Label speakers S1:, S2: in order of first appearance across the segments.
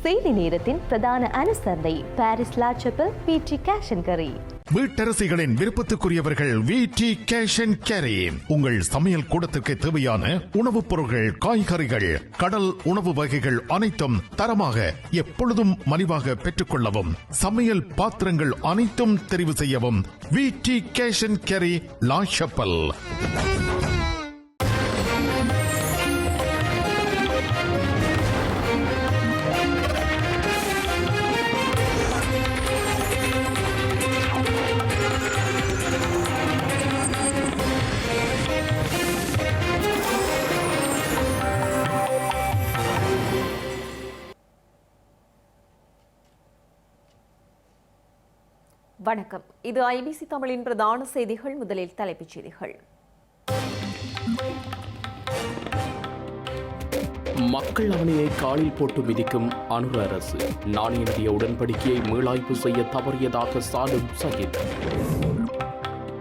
S1: செய்தி நேரத்தின் பிரதான அனுசரணை பாரிஸ் லா சப்பல் விடி கேஷ் அண்ட் கரி.
S2: வீட்டரசிகளின் விருப்பத்துக்குரியவர்கள் விடி கேஷ் அண்ட் கேரி. உங்கள் சமையல் கூடத்திற்கு தேவையான உணவுப் பொருட்கள், காய்கறிகள், கடல் உணவு வகைகள் அனைத்தும் தரமாக எப்பொழுதும் மலிவாக பெற்றுக்கொள்ளவும், சமையல் பாத்திரங்கள் அனைத்தும் தெரிவு செய்யவும் விடி கேஷ் அண்ட் கேரி லா சப்பல்.
S1: வணக்கம். இது ஐபிசி தமிழின் பிரதான செய்திகள். முதலில் தலைப்புச் செய்திகள்.
S3: மக்கள் ஆணையை காலில் போட்டு மிதிக்கும் அனுர அரசு. நாணய நிதிய உடன்படிக்கையை மீளாய்வு செய்ய தவறியதாக சாடும் சஜித்.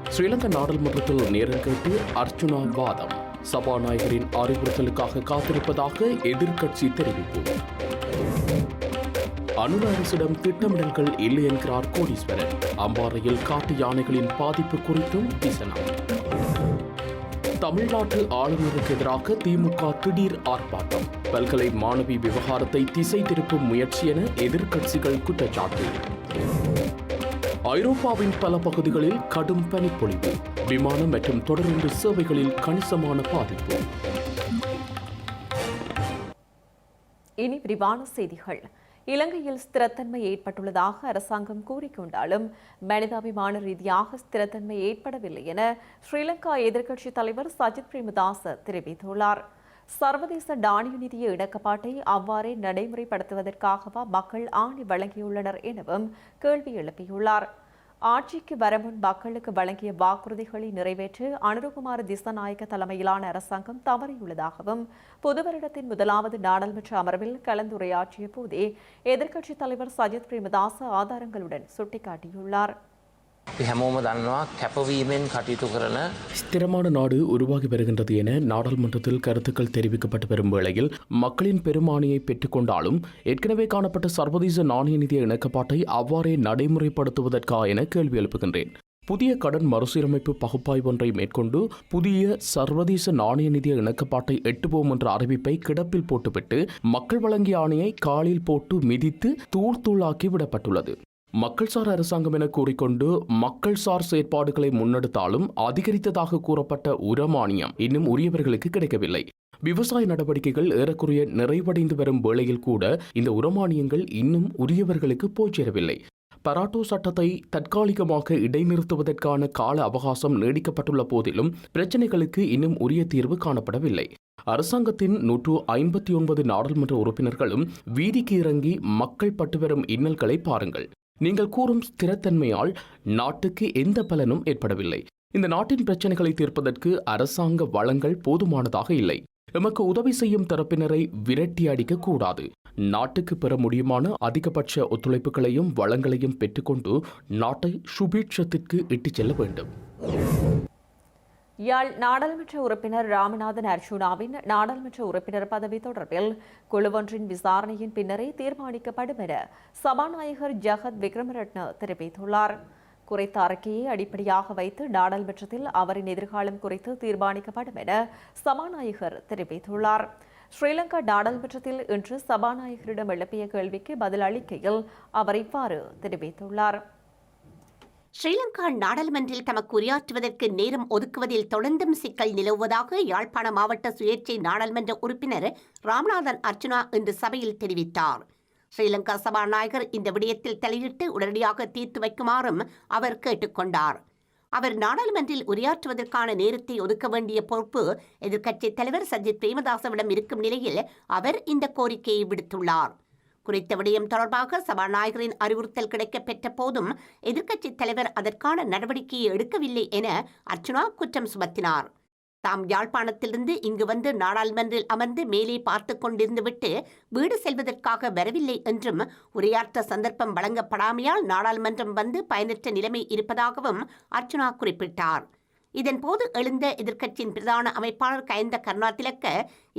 S3: ஸ்ரீலங்கா நாடாளுமன்றத்தில் நேரம் கேட்டு அர்ச்சுனா வாதம். சபாநாயகரின் அறிவுறுத்தலுக்காக காத்திருப்பதாக எதிர்க்கட்சி தெரிவிப்பு. அனுர அரசிடம் திட்டமிடல்கள் இல்லை என்கிறார் கோடீஸ்வரன். அம்பாறையில் காட்டு யானைகளின் பாதிப்பு குறித்தும் விசனம். தமிழ்நாட்டு ஆளுநருக்கு எதிராக திமுக திடீர் ஆர்ப்பாட்டம். பல்கலை மாணவி விவகாரத்தை திசை திருப்பும் முயற்சி என எதிர்க்கட்சிகள் குற்றச்சாட்டு. ஐரோப்பாவின் பல பகுதிகளில் கடும் பனிப்பொழிவு. விமானம் மற்றும் தொடருந்து சேவைகளில் கணிசமான பாதிப்பு.
S1: இனி விரிவான செய்திகள். இலங்கையில் ஸ்திரத்தன்மை ஏற்பட்டுள்ளதாக அரசாங்கம் கூறிக்கொண்டாலும் மனிதாபிமான ரீதியாக ஸ்திரத்தன்மை ஏற்படவில்லை என ஸ்ரீலங்கா எதிர்க்கட்சித் தலைவர் சஜித் பிரேமதாச தெரிவித்துள்ளார். சர்வதேச நாணய நிதிய இணக்கப்பாட்டை அவ்வாறே நடைமுறைப்படுத்துவதற்காகவா மக்கள் ஆணை வழங்கியுள்ளனர் எனவும் கேள்வி எழுப்பியுள்ளார். ஆட்சிக்கு வரமுன் மக்களுக்கு வழங்கிய வாக்குறுதிகளை நிறைவேற்ற அனுரகுமார திசாநாயக்க தலைமையிலான அரசாங்கம் தவறியுள்ளதாகவும் புது வருடத்தின் முதலாவது நாடாளுமன்ற அமர்வில் கலந்துரையாற்றிய போதே எதிர்க்கட்சித் தலைவர் சஜித் பிரேமதாச ஆதாரங்களுடன் சுட்டிக்காட்டியுள்ளார்.
S3: ஸ்திரமான நாடு உருவாகி வருகின்றது என நாடாளுமன்றத்தில் கருத்துக்கள் தெரிவிக்கப்பட்டு வரும் வேளையில் மக்களின் பெரும்பான்மையை பெற்றுக் கொண்டாலும் ஏற்கனவே காணப்பட்ட சர்வதேச நாணய நிதிய இணக்கப்பாட்டை அவ்வாறே நடைமுறைப்படுத்துவதற்கா என கேள்வி எழுப்புகின்றேன். புதிய கடன் மறுசீரமைப்பு பகுப்பாய்வு ஒன்றை மேற்கொண்டு புதிய சர்வதேச நாணய நிதிய இணக்கப்பாட்டை எட்டுவோம் என்ற அறிவிப்பை கிடப்பில் போட்டுவிட்டு மக்கள் வழங்கிய ஆணையை காலில் போட்டு மிதித்து தூள் தூளாக்கி விடப்பட்டுள்ளது. மக்கள்சார் அரசாங்கம் என கூறிக்கொண்டு மக்கள்சார் செயற்பாடுகளை முன்னெடுத்தாலும் அதிகரித்ததாக கூறப்பட்ட உரமானியம் இன்னும் உரியவர்களுக்கு கிடைக்கவில்லை. விவசாய நடவடிக்கைகள் ஏறக்குறைய நிறைவடைந்து வரும் வேளையில் கூட இந்த உரமானியங்கள் இன்னும் உரியவர்களுக்கு போய் சேரவில்லை. பராட்டோ சட்டத்தை தற்காலிகமாக இடைநிறுத்துவதற்கான கால அவகாசம் நீடிக்கப்பட்டுள்ள போதிலும் பிரச்சினைகளுக்கு இன்னும் உரிய தீர்வு காணப்படவில்லை. அரசாங்கத்தின் 159 நாடாளுமன்ற உறுப்பினர்களும் வீதிக்கு இறங்கி மக்கள் பட்டு வரும் இன்னல்களை பாருங்கள். நீங்கள் கூறும் ஸ்திரத்தன்மையால் நாட்டுக்கு எந்த பலனும் ஏற்படவில்லை. இந்த நாட்டின் பிரச்சனைகளை தீர்ப்பதற்கு அரசாங்க வளங்கள் போதுமானதாக இல்லை. எமக்கு உதவி செய்யும் தரப்பினரை விரட்டி அடிக்க கூடாது. நாட்டுக்கு பெற முடியுமான அதிகபட்ச ஒத்துழைப்புகளையும் வளங்களையும் பெற்றுக்கொண்டு நாட்டை சுபீட்சத்திற்கு இட்டுச் செல்ல வேண்டும்.
S1: யாழ் நாடாளுமன்ற உறுப்பினர் ராமநாதன் அர்ச்சுனாவின் நாடாளுமன்ற உறுப்பினர் பதவி தொடர்பில் குழுவொன்றின் விசாரணையின் பின்னரே தீர்மானிக்கப்படும் என சபாநாயகர் ஜகத் விக்ரமரட்ன தெரிவித்துள்ளார். குறித்த அறிக்கையை அடிப்படையாக வைத்து நாடாளுமன்றத்தில் அவரின் எதிர்காலம் குறித்து தீர்மானிக்கப்படும் என சபாநாயகர் தெரிவித்துள்ளார். ஸ்ரீலங்கா நாடாளுமன்றத்தில் இன்று சபாநாயகரிடம் எழுப்பிய கேள்விக்கு பதில் அளிக்கையில் அவர் இவ்வாறு தெரிவித்துள்ளார்.
S4: ஸ்ரீலங்கா நாடாளுமன்றில் தமக்கு உரையாற்றுவதற்கு நேரம் ஒதுக்குவதில் தொடர்ந்தும் சிக்கல் நிலவுவதாக யாழ்ப்பாண மாவட்ட சுயேட்சை நாடாளுமன்ற உறுப்பினர் ராமநாதன் அர்ச்சுனா இன்று சபையில் தெரிவித்தார். ஸ்ரீலங்கா சபாநாயகர் இந்த விடயத்தில் தலையிட்டு உடனடியாக தீர்த்து வைக்குமாறும் அவர் கேட்டுக்கொண்டார். அவர் நாடாளுமன்றில் உரையாற்றுவதற்கான நேரத்தை ஒதுக்க வேண்டிய பொறுப்பு எதிர்க்கட்சித் தலைவர் சஜித் பிரேமதாசவிடம் இருக்கும் நிலையில் அவர் இந்த கோரிக்கையை விடுத்துள்ளார். குறித்த விடயம் தொடர்பாக சபாநாயகரின் அறிவுறுத்தல் கிடைக்கப் பெற்ற போதும் எதிர்க்கட்சித் தலைவர் அதற்கான நடவடிக்கையை எடுக்கவில்லை என அர்ச்சுனா குற்றம் சுமத்தினார். தாம் யாழ்ப்பாணத்திலிருந்து இங்கு வந்து நாடாளுமன்றில் அமர்ந்து மேலே பார்த்து கொண்டிருந்துவிட்டு வீடு செல்வதற்காக வரவில்லை என்றும் உரையாற்ற சந்தர்ப்பம் வழங்கப்படாமையால் நாடாளுமன்றம் வந்து பயனற்ற நிலைமை இருப்பதாகவும் அர்ச்சுனா குறிப்பிட்டார். இதன்போது எழுந்த எதிர்க்கட்சியின் பிரதான அமைப்பாளர் கயந்த கருணாதிலக்க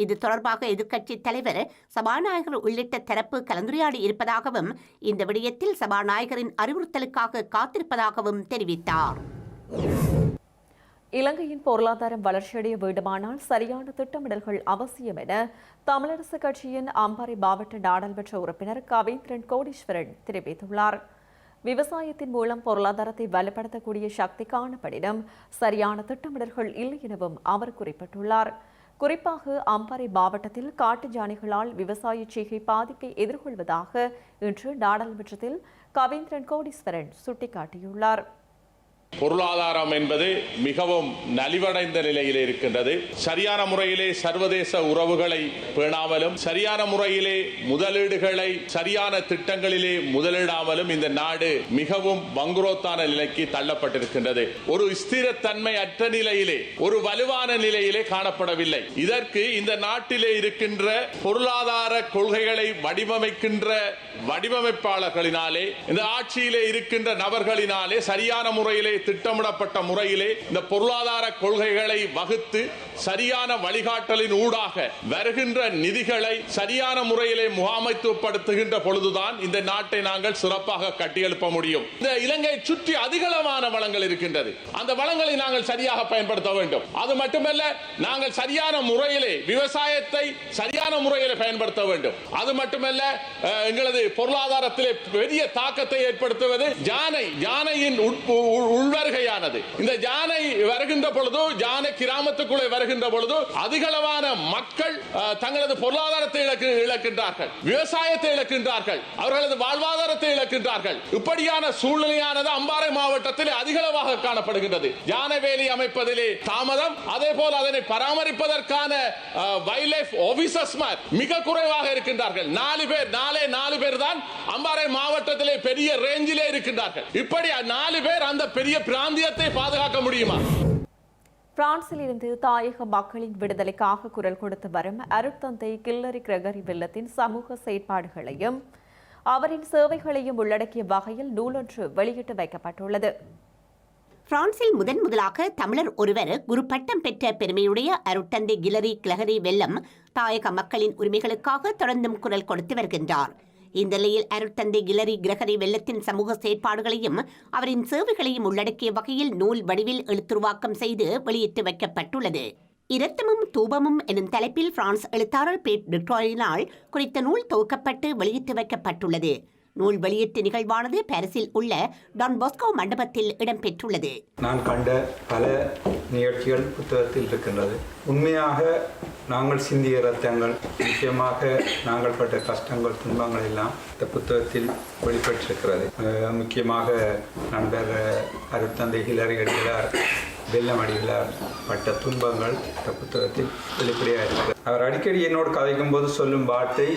S4: இது தொடர்பாக எதிர்க்கட்சித் தலைவர் சபாநாயகர் உள்ளிட்ட தரப்பு கலந்துரையாடி இருப்பதாகவும் இந்த விடயத்தில் சபாநாயகரின் அறிவுறுத்தலுக்காக காத்திருப்பதாகவும் தெரிவித்தார்.
S1: இலங்கையின் பொருளாதாரம் வளர்ச்சியடைய வேண்டுமானால் சரியான திட்டமிடல்கள் அவசியம் என தமிழரசு கட்சியின் அம்பாறை மாவட்ட நாடாளுமன்ற உறுப்பினர் கவேந்திரன் கோடீஸ்வரன் தெரிவித்துள்ளார். விவசாயத்தின் மூலம் பொருளாதாரத்தை வலுப்படுத்தக்கூடிய சக்தி காணப்படினும் சரியான திட்டமிடல்கள் இல்லை எனவும் அவர் குறிப்பிட்டுள்ளார். குறிப்பாக அம்பாறை மாவட்டத்தில் காட்டு யானைகளால் விவசாய செய்கை பாதிப்பை எதிர்கொள்வதாக இன்று நாடாளுமன்றத்தில் கவேந்திரன் கோடீஸ்வரன் சுட்டிக்காட்டியுள்ளார்.
S5: பொருளாதாரம் என்பது மிகவும் நலிவடைந்த நிலையில் இருக்கின்றது. சரியான முறையிலே சர்வதேச உறவுகளை பேணாமலும் சரியான முறையிலே முதலீடுகளை சரியான திட்டங்களிலே முதலிடாமலும் இந்த நாடு மிகவும் வங்குரோத்தான நிலைக்கு தள்ளப்பட்டிருக்கின்றது. ஒரு ஸ்திரத்தன்மை அற்ற நிலையிலே ஒரு வலுவான நிலையிலே காணப்படவில்லை. இதற்கு இந்த நாட்டிலே இருக்கின்ற பொருளாதார கொள்கைகளை வடிவமைக்கின்ற வடிவமைப்பாளர்களினாலே இந்த ஆட்சியிலே இருக்கின்ற நபர்களினாலே சரியான முறையிலே திட்டமிடப்பட்ட முறையிலே இந்த பொருளாதார கொள்கைகளை வகுத்து சரியான வழிகாட்டலின் ஊடாக வருகின்ற நிதிகளை சரியான முறையிலே முகாமைத்துவப்படுத்துகின்ற பொழுதுதான் இந்த நாட்டை நாங்கள் சிறப்பாக கட்டியெழுப்ப முடியும். இந்த இலங்கையை சுற்றி அதிகளவான வளங்கள் இருக்கின்றது. அந்த வளங்களை நாங்கள் சரியாக பயன்படுத்த வேண்டும். அது மட்டுமல்ல, நாங்கள் சரியான முறையிலே விவசாயத்தை சரியான முறையிலே பயன்படுத்த வேண்டும். அது மட்டுமல்ல, எங்களது பொருளாதாரத்திலே பெரிய தாக்கத்தை ஏற்படுத்துவது யானையின் வருகையானது. இந்த யானை வருகின்ற பொழுது, யானை கிராமத்துக்குள்ளே வருகின்ற பொழுது அதிகளவான மக்கள் தங்களது பொருளாதாரத்தை இழக்கின்றார்கள், விவசாயத்தை இழக்கின்றார்கள், அவர்களது வாழ்வாதாரத்தை இழக்கின்றார்கள். இப்படியான சூழ்நிலையானது அம்பாறை மாவட்டத்தில் அதிகளவாக காணப்படுகின்றது. யானை வேலி அமைப்பதிலே தாமதம், அதே போல் அதனை பராமரிப்பதற்கான வைல்ட் லைஃப் ஆபீசர்ஸ் மிக குறைவாக இருக்கின்றார்கள். 4 பேர் தான் அம்பாறை மாவட்டத்திலே பெரிய ரேஞ்சிலே இருக்கின்றார்கள். இப்படி 4 பேர் அந்த பெரிய பிராந்தியத்தை பாதுகாக்க முடியுமா?
S1: பிரான்சில் இருந்து தாயக மக்களின் விடுதலைக்காக குரல் கொடுத்து வரும் அருட்தந்தை கில்லரி கிரகரி வெல்லத்தின் சமூக செயற்பாடுகளையும் அவரின் சேவைகளையும் உள்ளடக்கிய வகையில் நூலொன்று வெளியிட்டு வைக்கப்பட்டுள்ளது.
S4: பிரான்சில் முதலாக தமிழர் ஒருவர் குரு பட்டம் பெற்ற பெருமையுடைய அருட்தந்தை கில்லரி கிரகரி வெல்லம் தாயக மக்களின் உரிமைகளுக்காக தொடர்ந்தும் குரல் கொடுத்து வருகின்றார். இந்த நிலையில் அருட்தந்தை கில்லரி கிரகரி வெல்லத்தின் சமூக செயற்பாடுகளையும் அவரின் சேவைகளையும் உள்ளடக்கிய வகையில் நூல் வடிவில் எழுத்துருவாக்கம் செய்து வெளியிட்டு வைக்கப்பட்டுள்ளது. இரத்தமும் தூபமும் எனும் தலைப்பில் பிரான்ஸ் எழுத்தாளர் பேட் டிட்ராயினால் குறித்த நூல் தொகுக்கப்பட்டு வெளியிட்டு வைக்கப்பட்டுள்ளது. நூல் வெளியீட்டு நிகழ்வானது பாரிஸில் உள்ள டான் பாஸ்கோ மண்டபத்தில் இடம்பெற்றுள்ளது.
S6: நான் கண்ட பல நிகழ்ச்சிகள் புத்தகத்தில் இருக்கின்றது. உண்மையாக நாங்கள் சிந்திய ரத்தங்கள், நிச்சயமாக நாங்கள் பட்ட கஷ்டங்கள், துன்பங்கள் எல்லாம் இந்த புத்தகத்தில் வெளிப்பட்டிருக்கிறது. முக்கியமாக நண்பர் அருட்தந்தை கில்லரி அடிகளார் வெல்லம் அடிகளார் பட்ட துன்பங்கள் இந்த புத்தகத்தில் வெளிப்படையாக இருக்கிறது. அவர் அடிக்கடி என்னோடு கதைக்கும் போது சொல்லும் வார்த்தை,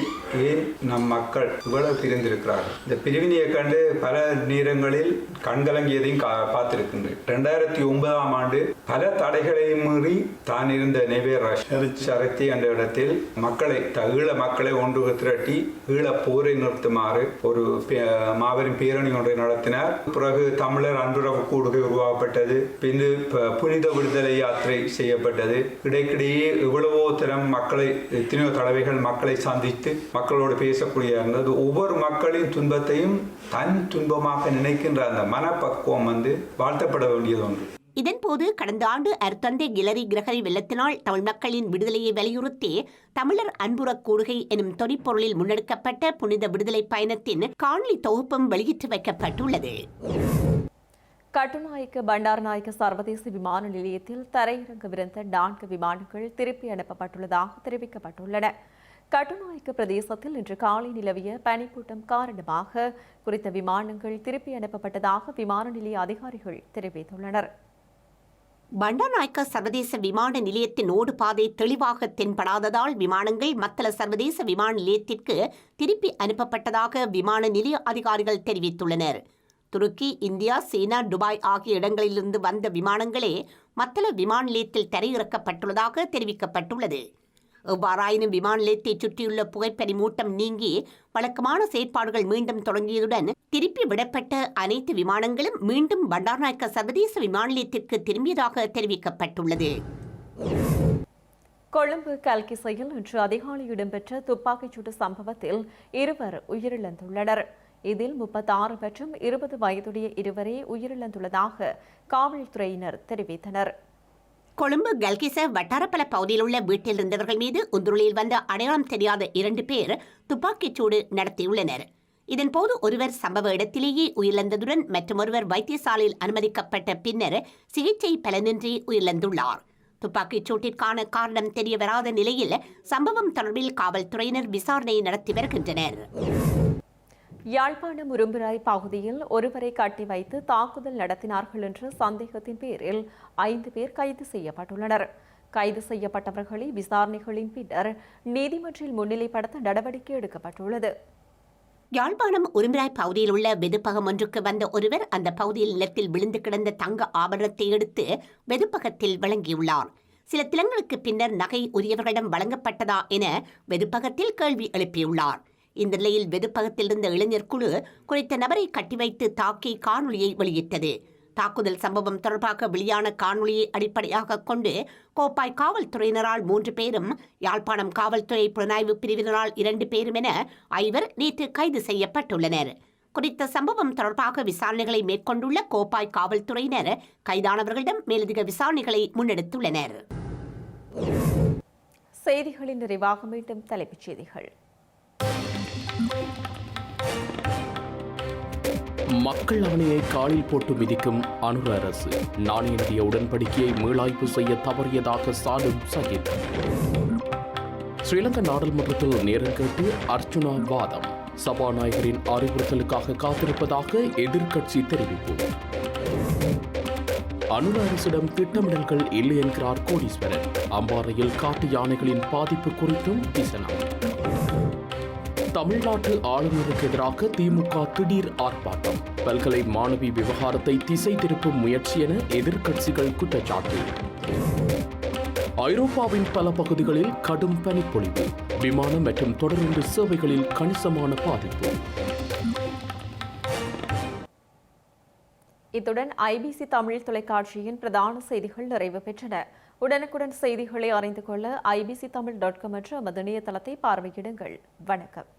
S6: ஏன் நம் மக்கள் இவ்வளவு பிரிந்திருக்கிறார்கள். இந்த பிரிவினையை கண்டு பல நேரங்களில் கண்கலங்கியதையும் பார்த்திருக்கின்றேன். 2009ஆம் ஆண்டு பல தடைகளையும் மீறி தான் இருந்த நெவேர் சரத்தி என்ற இடத்தில் ஈழ மக்களை ஒன்று திரட்டி ஈழ போரை நிறுத்துமாறு ஒரு மாபெரும் பேரணி ஒன்றை நடத்தினார். பிறகு தமிழர் அன்புறவு கூடுகை உருவாக்கப்பட்டது. பின்பு புனித விடுதலை யாத்திரை செய்யப்பட்டது. இடைக்கிடையே எவ்வளவோ தரம் மக்களை, எத்தனையோ தடவைகள் மக்களை சந்தித்து மக்களோடு பேசக்கூடிய இருந்தது. ஒவ்வொரு மக்களின் துன்பத்தையும் தன் துன்பமாக நினைக்கின்ற அந்த மனப்பக்குவம் வாழ்த்தப்பட வேண்டியது ஒன்று.
S4: இதன்போது கடந்த ஆண்டு அருட்தந்தை கில்லரி கிரகரி வெல்லத்தினால் தமிழ் மக்களின் விடுதலையை வலியுறுத்தி தமிழர் அன்புறக் கூடுகை எனும் தொனிப்பொருளில் முன்னெடுக்கப்பட்ட புனித விடுதலை பயணத்தின் காணொலி தொகுப்பும் வெளியிட்டு வைக்கப்பட்டுள்ளது.
S1: கட்டுநாயக்க பண்டாரநாயக்க சர்வதேச விமான நிலையத்தில் தரையிறங்கவிருந்த 4 விமானங்கள் திருப்பி அனுப்பப்பட்டுள்ளதாக தெரிவிக்கப்பட்டுள்ளன. கட்டுநாயக்க பிரதேசத்தில் இன்று காலை நிலவிய பனிக்கூட்டம் காரணமாக குறித்த விமானங்கள் திருப்பி அனுப்பப்பட்டதாக விமான நிலைய அதிகாரிகள் தெரிவித்துள்ளனர்.
S4: பண்டாரநாயக்க சர்வதேச விமான நிலையத்தின் ஓடுபாதை தெளிவாக தென்படாததால் விமானங்கள் மத்தள சர்வதேச விமான நிலையத்திற்கு திருப்பி அனுப்பப்பட்டதாக விமான நிலைய அதிகாரிகள் தெரிவித்துள்ளனர். துருக்கி, இந்தியா, சீனா, துபாய் ஆகிய இடங்களிலிருந்து வந்த விமானங்களே மத்தள விமான நிலையத்தில் தரையிறக்கப்பட்டுள்ளதாக தெரிவிக்கப்பட்டுள்ளது. எவ்வாறாயினும் விமான நிலையத்தை சுற்றியுள்ள புகைப்பறி மூட்டம் நீங்கி வழக்கமான செயற்பாடுகள் மீண்டும் தொடங்கியதுடன் திருப்பி விடப்பட்ட அனைத்து விமானங்களும் மீண்டும் பண்டார்நாயக்க சர்வதேச விமான நிலையத்திற்கு திரும்பியதாக தெரிவிக்கப்பட்டுள்ளது.
S1: கொழும்பு கல்கிசையில் இன்று அதிகாலை இடம்பெற்ற துப்பாக்கிச்சூட்டு சம்பவத்தில் 2 உயிரிழந்துள்ளனர். இதில் 36 மற்றும் 20 வயதுடைய இருவரே உயிரிழந்துள்ளதாக காவல்துறையினர் தெரிவித்தனர்.
S4: கொழும்பு கல்கிச வட்டாரப்பல பகுதியில் உள்ள வீட்டில் இருந்தவர்கள் மீது உந்துருளியில் வந்த அடையாளம் தெரியாத 2 பேர் துப்பாக்கிச்சூடு நடத்தியுள்ளனர். இதன்போது ஒருவர் சம்பவ இடத்திலேயே உயிரிழந்ததுடன் மற்றொருவர் வைத்தியசாலையில் அனுமதிக்கப்பட்ட பின்னர் சிகிச்சை பலனின்றி உயிரிழந்துள்ளார். துப்பாக்கிச் சூட்டிற்கான காரணம் தெரிய வராத நிலையில் சம்பவம் தொடர்பில் காவல்துறையினர் விசாரணை நடத்தி வருகின்றனர்.
S1: யாழ்ப்பாணம் உரும்பிராய் பகுதியில் ஒருவரை கட்டி வைத்து தாக்குதல் நடத்தினார்கள் என்ற சந்தேகத்தின் பேரில் 5 பேர் கைது செய்யப்பட்டுள்ளனர். கைது செய்யப்பட்டவர்களை விசாரணைகளின் பின்னர் நீதிமன்றில் முன்னிலைப்படுத்த நடவடிக்கை எடுக்கப்பட்டுள்ளது.
S4: யாழ்ப்பாணம் உரும்பிராய் பகுதியில் உள்ள வெதுப்பகம் ஒன்றுக்கு வந்த ஒருவர் அந்த பகுதியில் நிலத்தில் விழுந்து கிடந்த தங்க ஆபரணத்தை எடுத்து வெதுப்பகத்தில் வழங்கியுள்ளார். சில தினங்களுக்கு பின்னர் நகை உரியவர்களிடம் வழங்கப்பட்டதா என வெதுப்பகத்தில் கேள்வி எழுப்பியுள்ளார். இந்த நிலையில் வெதுப்பகத்தில் இருந்த இளைஞர் குழு குறித்த நபரை கட்டி வைத்து தாக்கி காணொலியை வெளியிட்டது. தாக்குதல் சம்பவம் தொடர்பாக வெளியான காணொலியை அடிப்படையாக கொண்டு கோப்பாய் காவல்துறையினரால் 3 பேரும், யாழ்ப்பாணம் காவல்துறை புலனாய்வு பிரிவினரால் 2 பேரும் என 5 நேற்று கைது செய்யப்பட்டுள்ளனர். குறித்த சம்பவம் தொடர்பாக விசாரணைகளை மேற்கொண்டுள்ள கோப்பாய் காவல்துறையினர் கைதானவர்களிடம் மேலதிக விசாரணைகளை முன்னெடுத்துள்ளனர்.
S1: செய்திகளின் நிறைவாக மீண்டும் தலைப்புச் செய்திகள்.
S3: மக்கள் ஆணையை காலில் போட்டு மிதிக்கும் அனுர அரசு. நாணய நிதிய உடன்படிக்கையை மீளாய்வு செய்ய தவறியதாக சாலும் சகித். ஸ்ரீலங்கா நாடாளுமன்றத்தில் நேரம் கேட்டு அர்ச்சுனா வாதம். சபாநாயகரின் அறிவுறுத்தலுக்காக காத்திருப்பதாக எதிர்க்கட்சி தெரிவிப்பு. அனுர அரசிடம் திட்டமிடல்கள் இல்லை என்கிறார் கோடீஸ்வரன். அம்பாறையில் காட்டு யானைகளின் பாதிப்பு குறித்தும் விசனம். தமிழ்நாட்டு ஆளுநருக்கு எதிராக திமுக திடீர் ஆர்ப்பாட்டம். பல்கலை மாணவி விவகாரத்தை திசை திருப்பும் முயற்சி என எதிர்க்கட்சிகள் குற்றச்சாட்டு. ஐரோப்பாவின் பல பகுதிகளில் கடும் பனிப்பொழிவு. விமானம் மற்றும் தொடருந்து சேவைகளில் கணிசமான பாதிப்பு.
S1: இத்துடன் ஐபிசி தமிழ் தொலைக்காட்சியின் பிரதான செய்திகள் நிறைவு பெற்றன. உடனுக்குடன் செய்திகளை அறிந்து கொள்ள ibctamil.com என்ற நமது இணையதளத்தை பார்வையிடுங்கள். வணக்கம்.